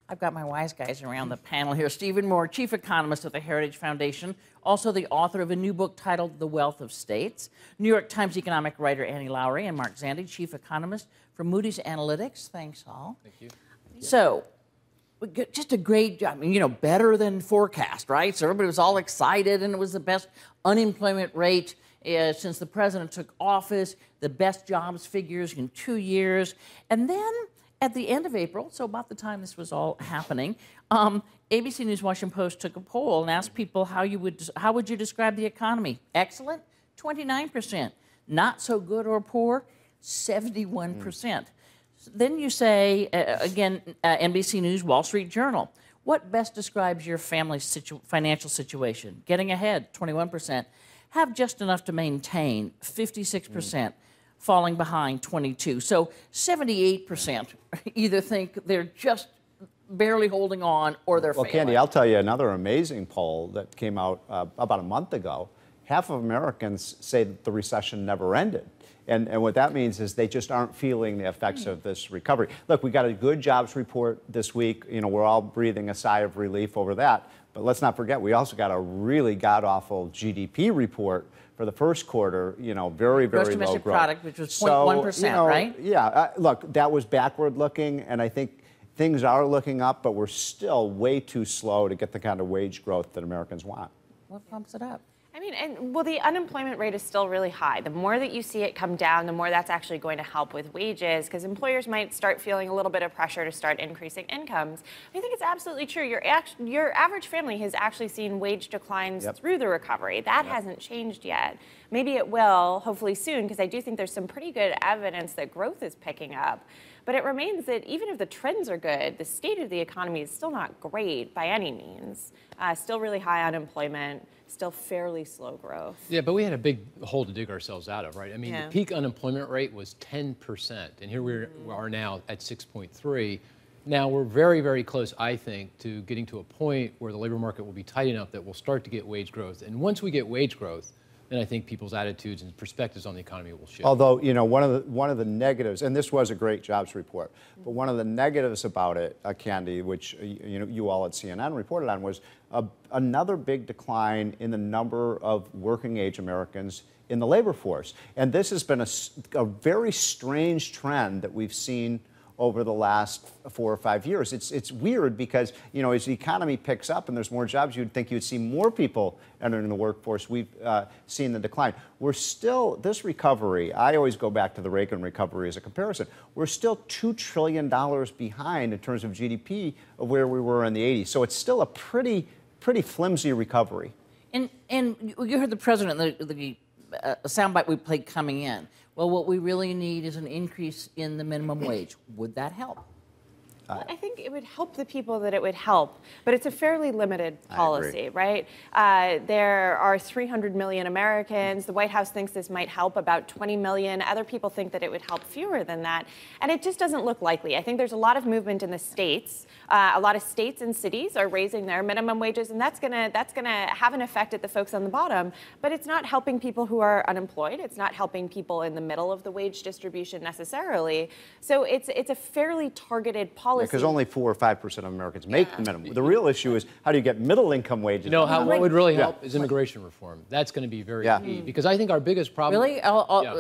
I've got my wise guys around the panel here. Stephen Moore, chief economist at the Heritage Foundation, also the author of a new book titled The Wealth of States. New York Times economic writer Annie Lowrey, and Mark Zandi, chief economist for Moody's Analytics. Thanks, all. Thank you. So, just a great job. I mean, you know, better than forecast, right? So everybody was all excited, and it was the best unemployment rate since the president took office, the best jobs figures in 2 years. And then at the end of April, so about the time this was all happening, ABC News Washington Post took a poll and asked people how would you describe the economy? Excellent, 29%. Not so good or poor, 71%. Then you say, again, NBC News, Wall Street Journal, what best describes your family's financial situation? Getting ahead, 21%. Have just enough to maintain, 56%. Falling behind, 22%. So 78% either think they're just barely holding on or they're failing. Well, Candy, I'll tell you another amazing poll that came out about a month ago. Half of Americans say that the recession never ended. And what that means is they just aren't feeling the effects of this recovery. Look, we got a good jobs report this week. You know, we're all breathing a sigh of relief over that. But let's not forget, we also got a really god-awful GDP report for the first quarter, you know, very, very low growth. Gross domestic product, which was 0.1%, you know, right? Yeah, look, that was backward looking, and I think things are looking up, but we're still way too slow to get the kind of wage growth that Americans want. What pumps it up? I mean, well, the unemployment rate is still really high. The more that you see it come down, the more that's actually going to help with wages, because employers might start feeling a little bit of pressure to start increasing incomes. I think it's absolutely true. Your average family has actually seen wage declines through the recovery. That hasn't changed yet. Maybe it will, hopefully soon, because I do think there's some pretty good evidence that growth is picking up. But it remains that even if the trends are good, the state of the economy is still not great by any means. Still really high unemployment, still fairly slow growth. Yeah, but we had a big hole to dig ourselves out of, right? I mean, the peak unemployment rate was 10%, and here we are now at 6.3. Now we're very, very close, I think, to getting to a point where the labor market will be tight enough that we'll start to get wage growth. And once we get wage growth, then I think people's attitudes and perspectives on the economy will shift. Although, you know, one of the negatives, and this was a great jobs report, but one of the negatives about it, Candy, which you all at CNN reported on, was another big decline in the number of working age Americans in the labor force. And this has been a very strange trend that we've seen over the last 4 or 5 years. It's weird because, you know, as the economy picks up and there's more jobs, you'd think you'd see more people entering the workforce. We've seen the decline. We're still, this recovery, I always go back to the Reagan recovery as a comparison, we're still $2 trillion behind in terms of GDP of where we were in the 80s. So it's still a pretty flimsy recovery. And you heard the president, the soundbite we played coming in. Well, what we really need is an increase in the minimum wage. Would that help? Well, I think it would help the people that it would help, but it's a fairly limited policy, right? There are 300 million Americans. The White House thinks this might help about 20 million. Other people think that it would help fewer than that, and it just doesn't look likely. I think there's a lot of movement in the states. A lot of states and cities are raising their minimum wages, and that's gonna have an effect at the folks on the bottom, but it's not helping people who are unemployed. It's not helping people in the middle of the wage distribution necessarily. So it's a fairly targeted policy. Because only 4 or 5% of Americans make the minimum. The real issue is how do you get middle income wages? You know, what would really help is immigration reform. That's going to be very key. Because I think our biggest problem... Really?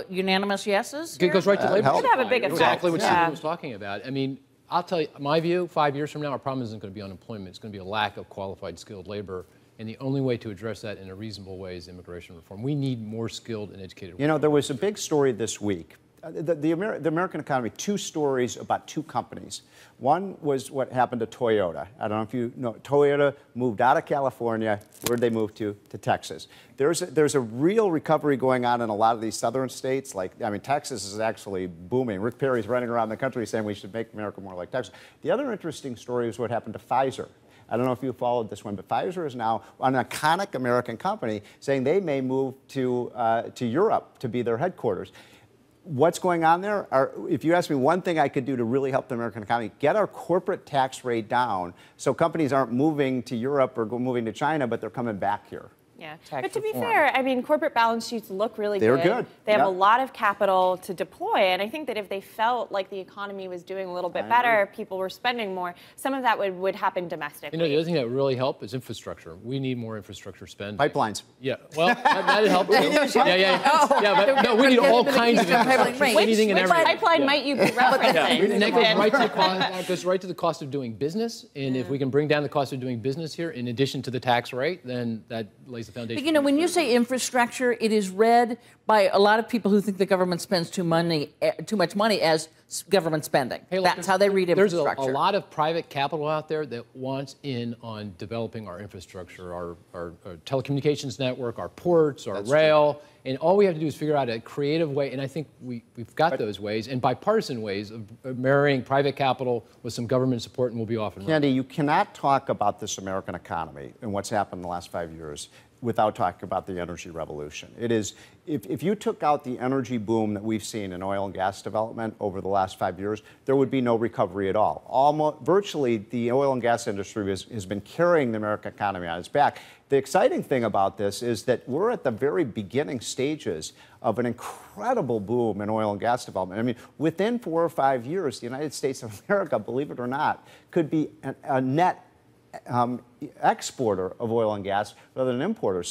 Unanimous yeses? It goes right to labor. It could have a big effect. Exactly what Stephen was talking about. I mean, I'll tell you, my view, 5 years from now, our problem isn't going to be unemployment. It's going to be a lack of qualified, skilled labor. And the only way to address that in a reasonable way is immigration reform. We need more skilled and educated workers. You know, there was a big story this week. The American economy, 2 stories about 2 companies. One was what happened to Toyota. I don't know if you know, Toyota moved out of California. Where'd they move to? To Texas. There's a real recovery going on in a lot of these southern states. Like, I mean, Texas is actually booming. Rick Perry's running around the country saying we should make America more like Texas. The other interesting story is what happened to Pfizer. I don't know if you followed this one, but Pfizer is now an iconic American company saying they may move to Europe to be their headquarters. What's going on there? If you ask me one thing I could do to really help the American economy, get our corporate tax rate down so companies aren't moving to Europe or moving to China, but they're coming back here. Yeah, tax but to be reform. fair, I mean, corporate balance sheets look really They're good. They have Yep. a lot of capital to deploy, and I think that if they felt like the economy was doing a little bit better, people were spending more, some of that would happen domestically. You know, the other thing that would really help is infrastructure. We need more infrastructure spend. Pipelines. Yeah, well, that'd help too. Yeah, but no, we need all kinds of infrastructure, anything and Which everything. pipeline might you be referencing? And that goes right to the cost of doing business. And if we can bring down the cost of doing business here, in addition to the tax rate, then that lays the foundation. But, you know, when you say infrastructure, it is read by a lot of people who think the government spends too much money as government spending. Hey, look, That's how they read infrastructure. There's a lot of private capital out there that wants in on developing our infrastructure, our telecommunications network, our ports, our rail. And all we have to do is figure out a creative way, and I think we've got those ways, and bipartisan ways of marrying private capital with some government support, and we'll be off and running. Candy, you cannot talk about this American economy and what's happened in the last 5 years without talking about the energy revolution. It is, if you took out the energy boom that we've seen in oil and gas development over the last 5 years, there would be no recovery at all. Virtually, the oil and gas industry has been carrying the American economy on its back. The exciting thing about this is that we're at the very beginning stages of an incredible boom in oil and gas development. I mean, within 4 or 5 years, the United States of America, believe it or not, could be a net exporter of oil and gas rather than importer.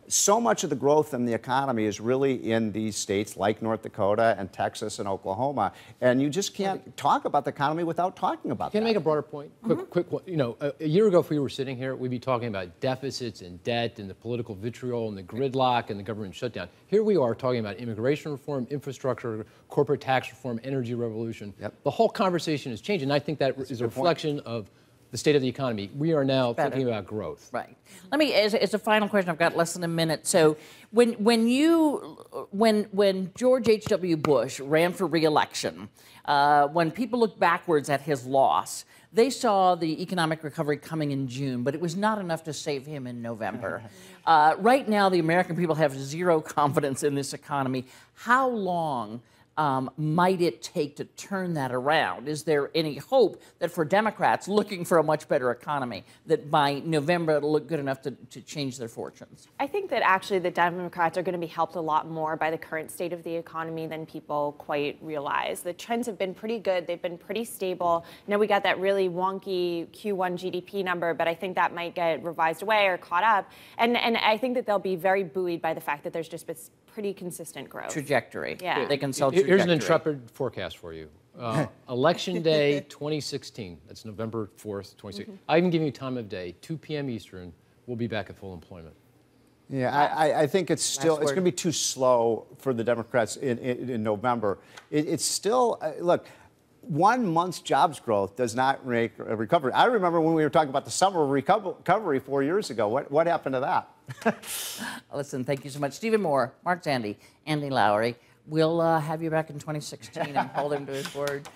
So much of the growth in the economy is really in these states like North Dakota and Texas and Oklahoma, and you just can't talk about the economy without talking about that. Can I make a broader point? Quick one. You know, a year ago, if we were sitting here, we'd be talking about deficits and debt and the political vitriol and the gridlock and the government shutdown. Here we are talking about immigration reform, infrastructure, corporate tax reform, energy revolution. Yep. The whole conversation has changed, and I think that is a reflection of the state of the economy. We are now thinking about growth. Right. Let me, as a final question, I've got less than a minute. So when George H.W. Bush ran for re-election, when people look backwards at his loss, they saw the economic recovery coming in June, but it was not enough to save him in November. Right now, the American people have zero confidence in this economy. How long might it take to turn that around? Is there any hope that for Democrats looking for a much better economy, that by November it'll look good enough to change their fortunes? I think that actually the Democrats are going to be helped a lot more by the current state of the economy than people quite realize. The trends have been pretty good. They've been pretty stable. Now we got that really wonky Q1 GDP number, but I think that might get revised away or caught up. And I think that they'll be very buoyed by the fact that there's just been pretty consistent growth. Trajectory. Yeah. They can sell trajectory. Here's an intrepid forecast for you. Election Day 2016, that's November 4th, 2016. I can give you time of day, 2 p.m. Eastern, we'll be back at full employment. Yeah, I think it's going to be too slow for the Democrats in November. It's still, look, 1 month's jobs growth does not make a recovery. I remember when we were talking about the summer recovery 4 years ago. What happened to that? Listen, thank you so much. Stephen Moore, Mark Zandi, Andy Lowry. We'll have you back in 2016 and hold him to his word.